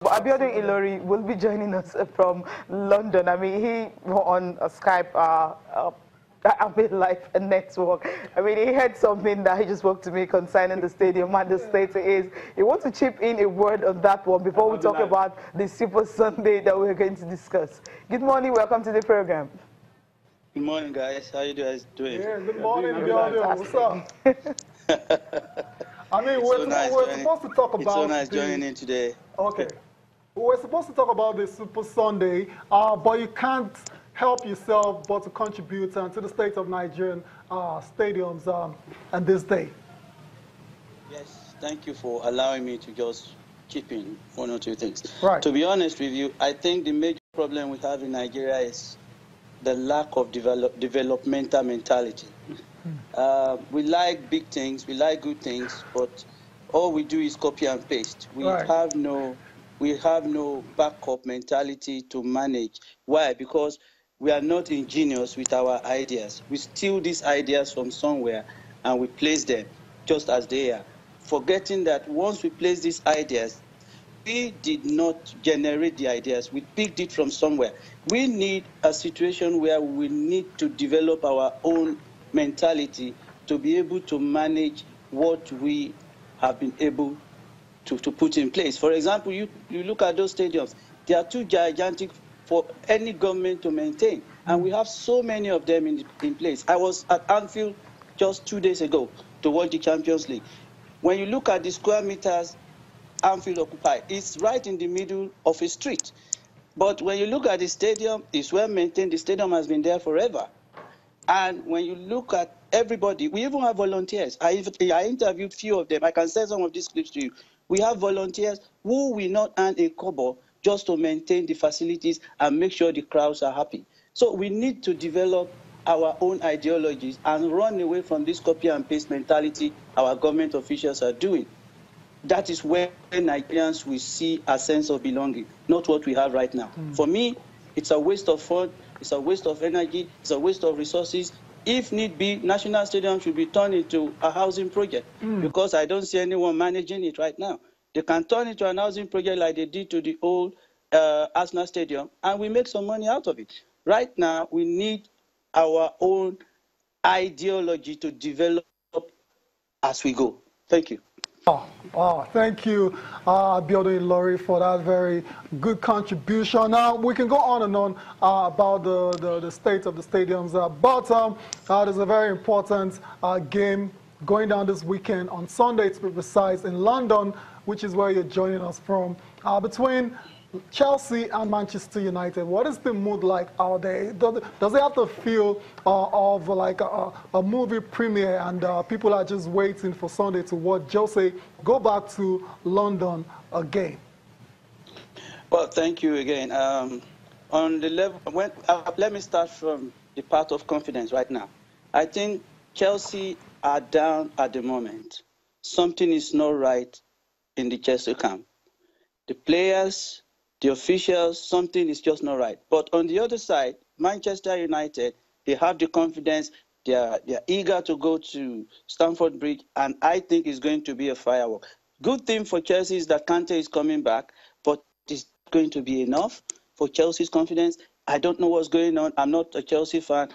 But Abiodun Ilori will be joining us from London. I mean, he on Skype, I mean, like a network. I mean, he had something that he just spoke to me concerning the stadium and the state is. You want to chip in a word on that one before we talk about the Super Sunday that we're going to discuss. Good morning, welcome to the program. Good morning, guys. How you guys doing? Yeah, good morning, Abiodun. What's up? I mean, we're supposed to talk about it's so nice joining in today. Okay. We're supposed to talk about the Super Sunday, but you can't help yourself but to contribute to the state of Nigerian stadiums on this day. Yes, thank you for allowing me to just chip in one or two things. Right. To be honest with you, I think the major problem we have in Nigeria is the lack of developmental mentality. We like big things, we like good things, but all we do is copy and paste. We have no backup mentality to manage. Why? Because we are not ingenious with our ideas. We steal these ideas from somewhere and we place them just as they are, forgetting that once we place these ideas, we did not generate the ideas. We picked it from somewhere. We need a situation where we need to develop our own mentality to be able to manage what we have been able to put in place. For example, you look at those stadiums. They are too gigantic for any government to maintain. And we have so many of them in place. I was at Anfield just 2 days ago to watch the Champions League. When you look at the square meters Anfield occupied, it's right in the middle of a street. But when you look at the stadium, it's well maintained. The stadium has been there forever. And when you look at everybody, we even have volunteers. I interviewed a few of them. I can send some of these clips to you. We have volunteers who will not earn a kobo just to maintain the facilities and make sure the crowds are happy. So we need to develop our own ideologies and run away from this copy and paste mentality our government officials are doing. That is where Nigerians will see a sense of belonging, not what we have right now. For me, it's a waste of fund, it's a waste of energy, it's a waste of resources. If need be, National Stadium should be turned into a housing project because I don't see anyone managing it right now. They can turn it to an housing project like they did to the old Arsenal Stadium, and we make some money out of it. Right now, we need our own ideology to develop as we go. Thank you. Thank you, Abiodun Ilori, for that very good contribution. Now, we can go on and on about the state of the stadiums, but there's a very important game going down this weekend on Sunday, to be precise, in London, which is where you're joining us from, between Chelsea and Manchester United. What is the mood like out there? Does it have the feel of like a movie premiere and people are just waiting for Sunday to watch Jose go back to London again? Well, thank you again. On the level, let me start from the part of confidence right now. I think Chelsea are down at the moment. Something is not right in the Chelsea camp. The players, the officials, something is just not right. But on the other side, Manchester United, they have the confidence, they are eager to go to Stamford Bridge, and I think it's going to be a firework. Good thing for Chelsea is that Kante is coming back, but it's going to be enough for Chelsea's confidence. I don't know what's going on. I'm not a Chelsea fan.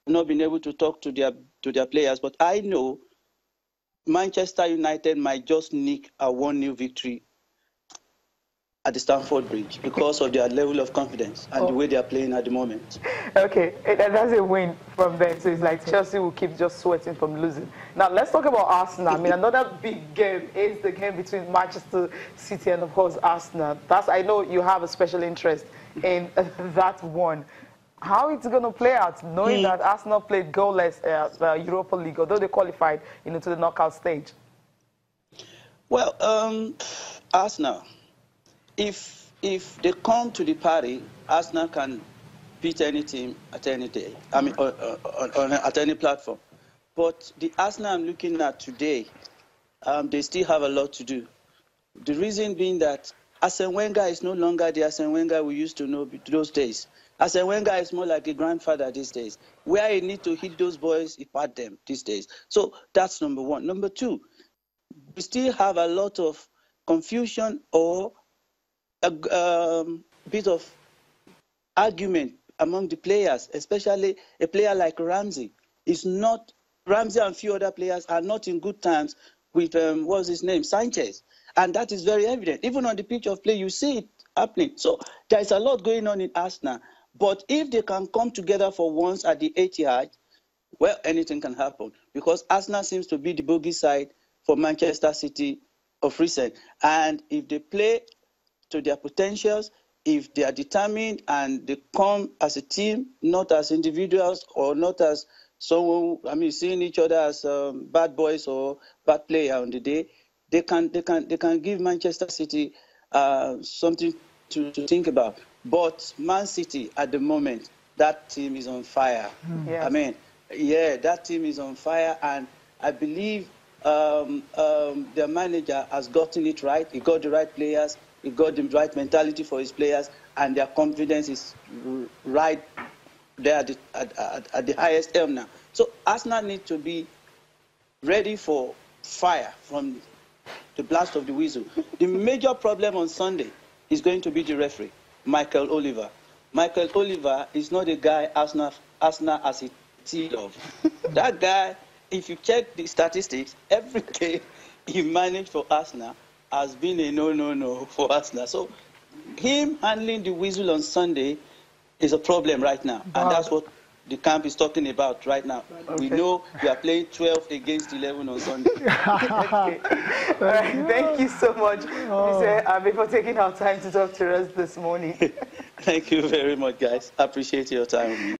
I've not been able to talk to their players, but I know Manchester United might just nick a 1-0 victory at the Stamford Bridge because of their level of confidence and the way they are playing at the moment. Okay, that's a win from them. So it's like Chelsea will keep just sweating from losing. Now, let's talk about Arsenal. I mean, another big game is the game between Manchester City and, of course, Arsenal. I know you have a special interest in that one. How it's going to play out, knowing that Arsenal played goalless Europa League, although they qualified to the knockout stage? Well, Arsenal, if they come to the party, Arsenal can beat any team at any day. I mean, at any platform. But the Arsenal I'm looking at today, they still have a lot to do. The reason being that Arsene Wenger is no longer the Arsene Wenger we used to know those days. Arsene Wenger is more like a grandfather these days. Where he need to hit those boys, he pat them these days. So that's number one. Number two, we still have a lot of confusion or bit of argument among the players, especially a player like Ramsey. Ramsey and a few other players are not in good terms with, what's his name, Sanchez. And that is very evident. Even on the pitch of play, you see it happening. So there is a lot going on in Arsenal. But if they can come together for once at the Etihad, well, anything can happen. Because Arsenal seems to be the bogey side for Manchester City of recent. And if they play to their potentials, if they are determined and they come as a team, not as individuals or not as someone, seeing each other as bad boys or bad player on the day, they can give Manchester City something to think about. But Man City at the moment, that team is on fire. Yes. That team is on fire, and I believe their manager has gotten it right. He got the right players. He got the right mentality for his players, and their confidence is right there at the highest elm now. So Arsenal need to be ready for fire from the blast of the whistle. The major problem on Sunday is going to be the referee, Michael Oliver. Michael Oliver is not a guy Arsenal has a team of. That guy, if you check the statistics, every game he managed for Arsenal has been a no for Arsenal. So him handling the whistle on Sunday is a problem right now. And that's what the camp is talking about right now. Okay. We know we are playing 12 against 11 on Sunday. Okay. All right. Thank you so much, Mr. Abi, for taking our time to talk to us this morning. Thank you very much, guys. I appreciate your time.